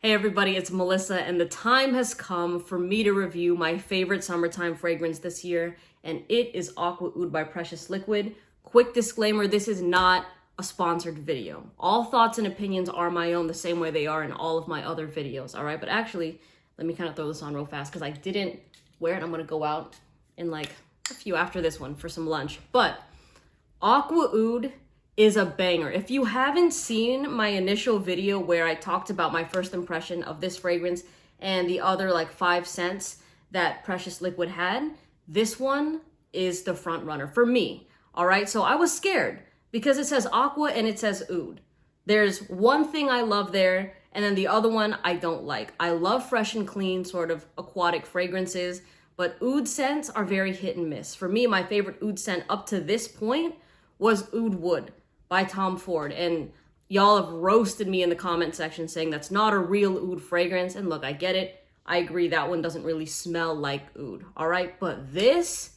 Hey everybody, it's Melissa, and the time has come for me to review my favorite summertime fragrance this year, and it is Aqua Oud by Precious Liquid. Quick disclaimer, this is not a sponsored video. All thoughts and opinions are my own the same way they are in all of my other videos, all right? But actually, let me kind of throw this on real fast because I didn't wear it. I'm gonna go out in like a few after this one for some lunch. But Aqua Oud is a banger. If you haven't seen my initial video where I talked about my first impression of this fragrance and the other like 5 scents that Precious Liquid had, this one is the front runner for me. All right, so I was scared because it says Aqua and it says Oud. There's one thing I love there, and then the other one I don't like. I love fresh and clean sort of aquatic fragrances, but Oud scents are very hit and miss. For me, my favorite Oud scent up to this point was Oud Wood by Tom Ford, and y'all have roasted me in the comment section saying that's not a real Oud fragrance. And look, I get it. I agree that one doesn't really smell like Oud, all right? But this,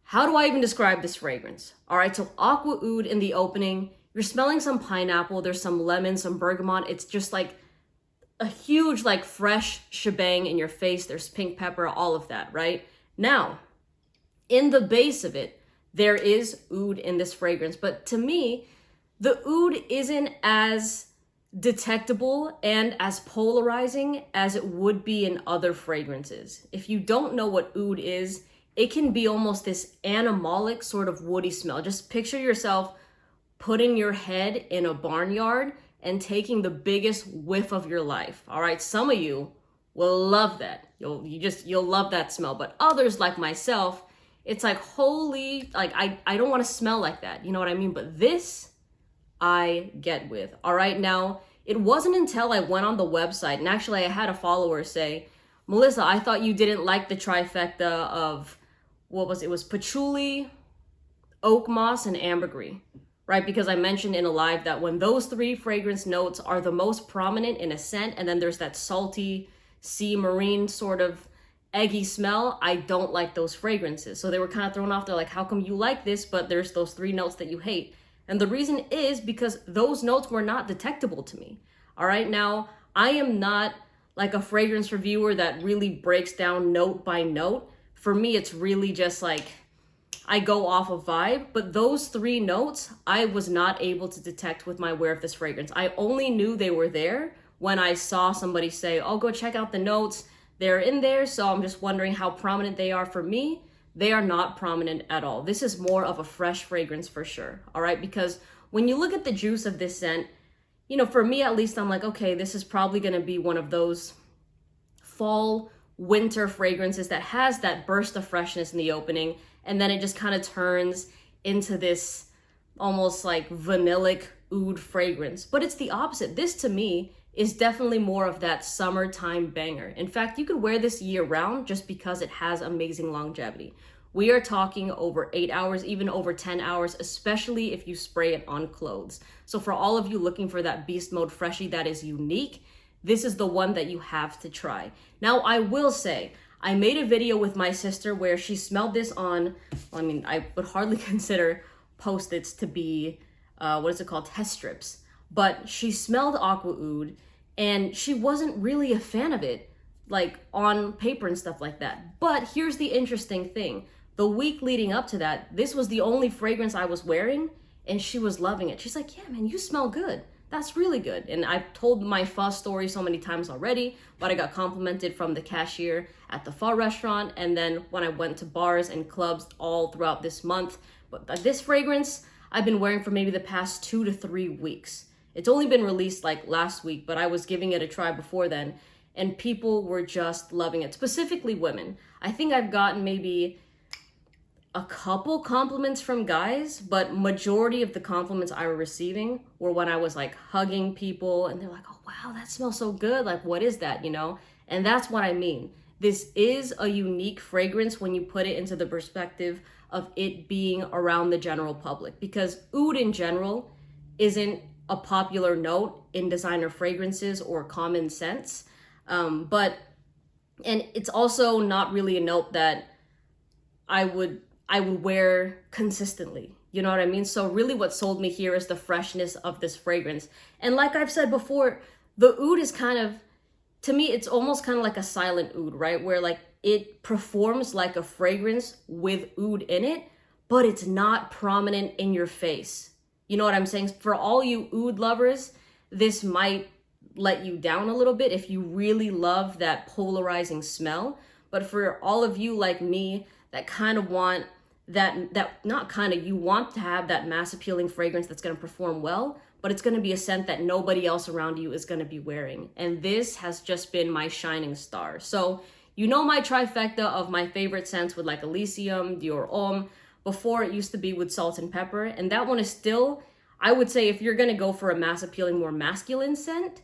how do I even describe this fragrance? All right, so Aqua Oud in the opening, you're smelling some pineapple, there's some lemon, some bergamot. It's just like a huge like fresh shebang in your face. There's pink pepper, all of that, right? Now, in the base of it, there is Oud in this fragrance, but to me, the Oud isn't as detectable and as polarizing as it would be in other fragrances. If you don't know what Oud is, it can be almost this animalic sort of woody smell. Just picture yourself putting your head in a barnyard and taking the biggest whiff of your life. All right, some of you will love that. You'll love that smell, but others like myself, it's like, holy, like, I don't want to smell like that. You know what I mean? But this, I get with. All right, now, it wasn't until I went on the website, and actually I had a follower say, Melissa, I thought you didn't like the trifecta of, what was it? It was patchouli, oak moss, and ambergris, right? Because I mentioned in a live that when those 3 fragrance notes are the most prominent in a scent, and then there's that salty sea marine sort of eggy smell, I don't like those fragrances. So they were kind of thrown off. They're like, how come you like this, but there's those 3 notes that you hate? And the reason is because those notes were not detectable to me. All right, now, I am not like a fragrance reviewer that really breaks down note by note. For me, it's really just like, I go off of vibe, but those 3 notes, I was not able to detect with my wear of this fragrance. I only knew they were there when I saw somebody say, oh, go check out the notes. They're in there, so I'm just wondering how prominent they are. For me, they are not prominent at all. This is more of a fresh fragrance for sure, all right? Because when you look at the juice of this scent, you know, for me at least, I'm like, okay, this is probably gonna be one of those fall, winter fragrances that has that burst of freshness in the opening, and then it just kind of turns into this almost like vanillic oud fragrance. But it's the opposite. This to me is definitely more of that summertime banger. In fact, you could wear this year round just because it has amazing longevity. We are talking over 8 hours, even over 10 hours, especially if you spray it on clothes. So for all of you looking for that beast mode freshie that is unique, this is the one that you have to try. Now, I will say, I made a video with my sister where she smelled this on, I mean, I would hardly consider Post-its to be, what is it called, test strips. But she smelled Aqua Oud and she wasn't really a fan of it, like on paper and stuff like that. But here's the interesting thing. The week leading up to that, this was the only fragrance I was wearing and she was loving it. She's like, yeah, man, you smell good. That's really good. And I've told my pho story so many times already, but I got complimented from the cashier at the pho restaurant. And then when I went to bars and clubs all throughout this month. But this fragrance I've been wearing for maybe the past 2 to 3 weeks. It's only been released like last week, but I was giving it a try before then, and people were just loving it, specifically women. I think I've gotten maybe a couple compliments from guys, but majority of the compliments I were receiving were when I was like hugging people, and they're like, oh, wow, that smells so good. Like, what is that, you know? And that's what I mean. This is a unique fragrance when you put it into the perspective of it being around the general public, because oud in general isn't a popular note in designer fragrances or common scents. And it's also not really a note that I would wear consistently. You know what I mean? So really what sold me here is the freshness of this fragrance. And like I've said before, the oud is kind of to me, it's almost kind of like a silent oud, right? Where like it performs like a fragrance with oud in it, but it's not prominent in your face. You know what I'm saying? For all you oud lovers, this might let you down a little bit if you really love that polarizing smell. But for all of you like me that kind of want you want to have that mass appealing fragrance that's going to perform well, but it's going to be a scent that nobody else around you is going to be wearing. And this has just been my shining star. So you know my trifecta of my favorite scents with like Elysium, Dior Homme. Before it used to be with Salt and Pepper. And that one is still, I would say, if you're going to go for a mass appealing, more masculine scent,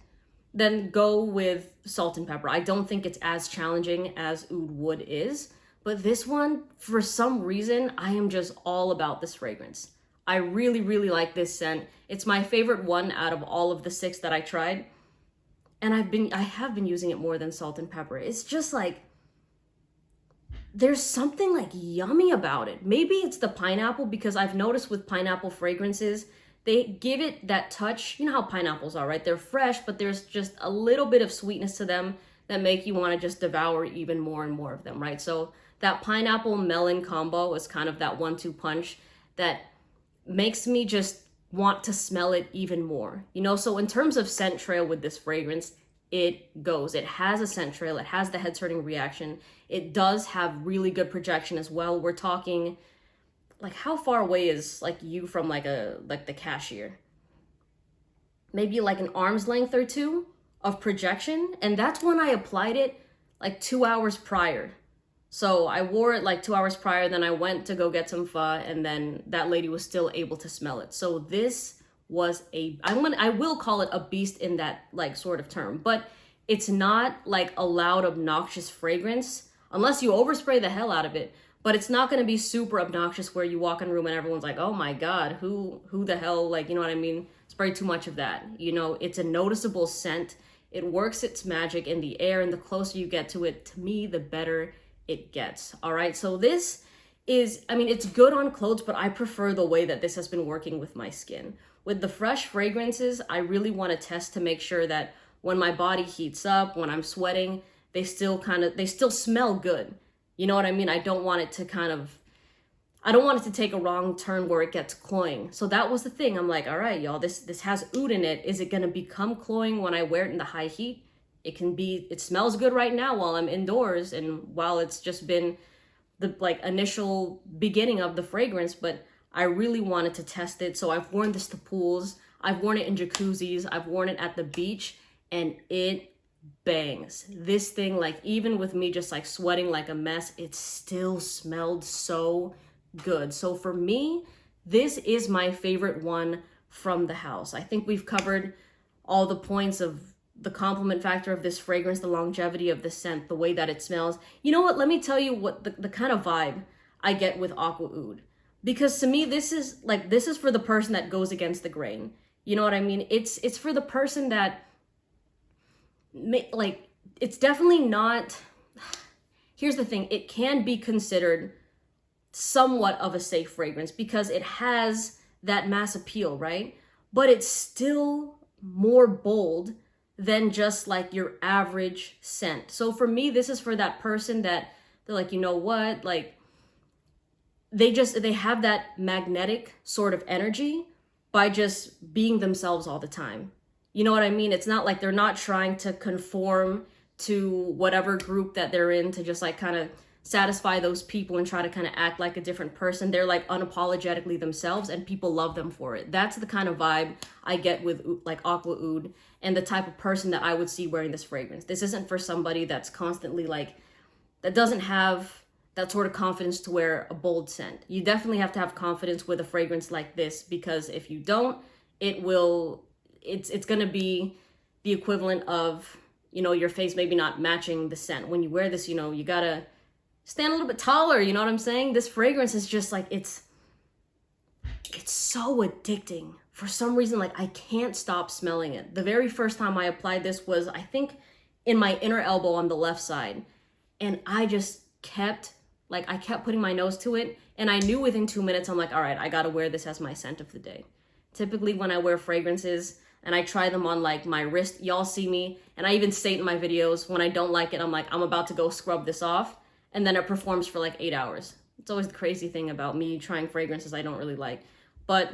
then go with Salt and Pepper. I don't think it's as challenging as Oud Wood is. But this one, for some reason, I am just all about this fragrance. I really, really like this scent. It's my favorite one out of all of the 6 that I tried. And I have been using it more than Salt and Pepper. It's just like, there's something like yummy about it. Maybe it's the pineapple, because I've noticed with pineapple fragrances, they give it that touch. You know how pineapples are, right? They're fresh, but there's just a little bit of sweetness to them that make you want to just devour even more and more of them, right? So that pineapple melon combo is kind of that 1-2 punch that makes me just want to smell it even more. You know, so in terms of scent trail with this fragrance, it goes. It has a scent trail. It has the head turning reaction. It does have really good projection as well. We're talking like, how far away is like you from like the cashier? Maybe like an arm's length or 2 of projection. And that's when I applied it like 2 hours prior. So I wore it like 2 hours prior, then I went to go get some pho, and then that lady was still able to smell it. So this was I will call it a beast in that like sort of term, but it's not like a loud, obnoxious fragrance unless you overspray the hell out of it. But it's not going to be super obnoxious where you walk in a room and everyone's like, oh my God, who the hell, like, you know what I mean? Spray too much of that. You know, it's a noticeable scent. It works its magic in the air, and the closer you get to it, to me, the better it gets. All right. So this is, I mean, it's good on clothes, but I prefer the way that this has been working with my skin. With the fresh fragrances, I really want to test to make sure that when my body heats up, when I'm sweating, they still smell good. You know what I mean? I don't want it to take a wrong turn where it gets cloying. So that was the thing. I'm like, all right, y'all, this has oud in it. Is it going to become cloying when I wear it in the high heat? It smells good right now while I'm indoors and while it's just been the like initial beginning of the fragrance, but I really wanted to test it. So I've worn this to pools. I've worn it in jacuzzis. I've worn it at the beach, and it bangs. This thing, like, even with me just like sweating like a mess, it still smelled so good. So for me, this is my favorite one from the house. I think we've covered all the points of the compliment factor of this fragrance, the longevity of the scent, the way that it smells. You know what? Let me tell you what the kind of vibe I get with Aqua Oud. Because to me, this is for the person that goes against the grain. You know what I mean? It's for the person that, like, it's definitely not, here's the thing, it can be considered somewhat of a safe fragrance because it has that mass appeal, right? But it's still more bold than just like your average scent. So for me, this is for that person that they're like, you know what, like, they have that magnetic sort of energy by just being themselves all the time. You know what I mean? It's not like they're not trying to conform to whatever group that they're in to just like kind of satisfy those people and try to kind of act like a different person. They're like unapologetically themselves, and people love them for it. That's the kind of vibe I get with like Aqua Oud and the type of person that I would see wearing this fragrance. This isn't for somebody that's constantly like, that doesn't have that sort of confidence to wear a bold scent. You definitely have to have confidence with a fragrance like this, because if you don't, it's going to be the equivalent of, you know, your face maybe not matching the scent. When you wear this, you know, you got to stand a little bit taller, you know what I'm saying? This fragrance is just like, it's so addicting. For some reason, like, I can't stop smelling it. The very first time I applied this was, I think, in my inner elbow on the left side. And I just kept putting my nose to it. And I knew within 2 minutes, I'm like, all right, I got to wear this as my scent of the day. Typically when I wear fragrances, and I try them on like my wrist. Y'all see me, and I even state in my videos when I don't like it, I'm like, I'm about to go scrub this off, and then it performs for like 8 hours. It's always the crazy thing about me trying fragrances I don't really like. But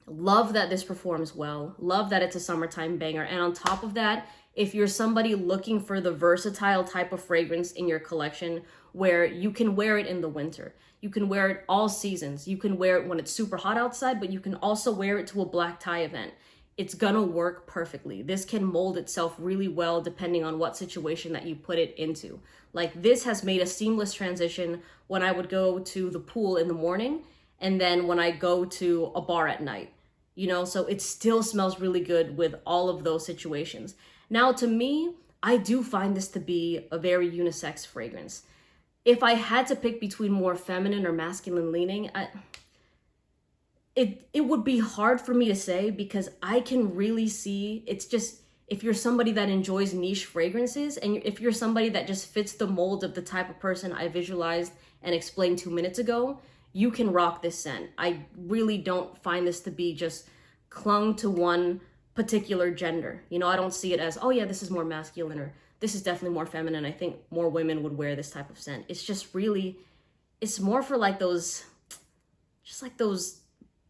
love that this performs well. Love that it's a summertime banger. And on top of that, if you're somebody looking for the versatile type of fragrance in your collection where you can wear it in the winter, you can wear it all seasons, you can wear it when it's super hot outside, but you can also wear it to a black tie event, it's gonna work perfectly. This can mold itself really well depending on what situation that you put it into. Like, this has made a seamless transition when I would go to the pool in the morning and then when I go to a bar at night, you know, so it still smells really good with all of those situations. Now, to me, I do find this to be a very unisex fragrance. If I had to pick between more feminine or masculine leaning, it would be hard for me to say, because I can really see, it's just, if you're somebody that enjoys niche fragrances, and if you're somebody that just fits the mold of the type of person I visualized and explained 2 minutes ago, you can rock this scent. I really don't find this to be just clung to one particular gender. You know, I don't see it as, oh yeah, this is more masculine, or this is definitely more feminine. I think more women would wear this type of scent. It's just really, it's more for like those, just like those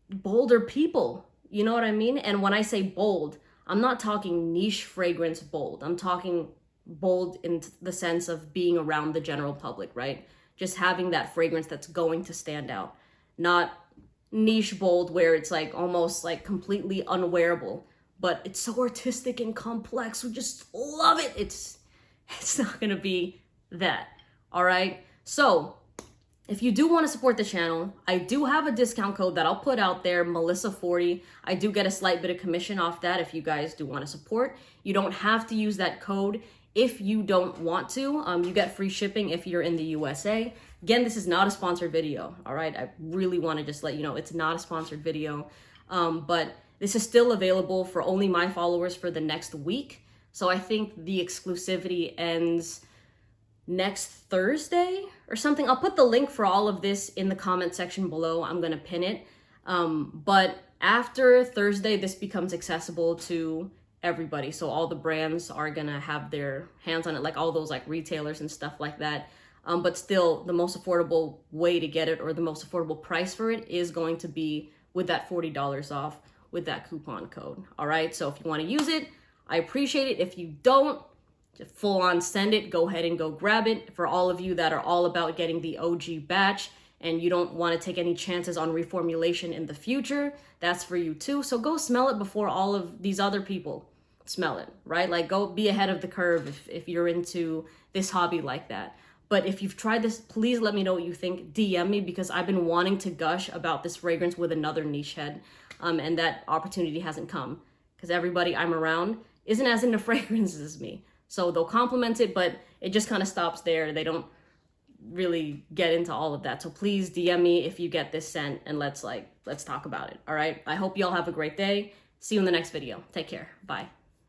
bolder people. You know what I mean? And when I say bold, I'm not talking niche fragrance bold. I'm talking bold in the sense of being around the general public, right? Just having that fragrance that's going to stand out. Not niche bold where it's like almost like completely unwearable, but it's so artistic and complex. We just love it. It's not gonna be that, all right? So if you do want to support the channel, I do have a discount code that I'll put out there, Melissa40. I do get a slight bit of commission off that if you guys do want to support. You don't have to use that code if you don't want to. You get free shipping if you're in the USA. Again, this is not a sponsored video, all right? I really want to just let you know it's not a sponsored video, but this is still available for only my followers for the next week. So I think the exclusivity ends next Thursday or something. I'll put the link for all of this in the comment section below. I'm gonna pin it. But after Thursday, this becomes accessible to everybody. So all the brands are gonna have their hands on it, like all those like retailers and stuff like that. But still, the most affordable way to get it, or the most affordable price for it, is going to be with that $40 off with that coupon code. All right, so if you want to use it, I appreciate it. If you don't, just full on send it, go ahead and go grab it. For all of you that are all about getting the OG batch and you don't want to take any chances on reformulation in the future, that's for you too. So go smell it before all of these other people smell it, right? Like, go be ahead of the curve if you're into this hobby like that. But if you've tried this, please let me know what you think. DM me, because I've been wanting to gush about this fragrance with another niche head, and that opportunity hasn't come, because everybody I'm around isn't as into fragrances as me. So they'll compliment it, but it just kind of stops there. They don't really get into all of that. So please DM me if you get this scent, and let's talk about it. All right. I hope you all have a great day. See you in the next video. Take care. Bye.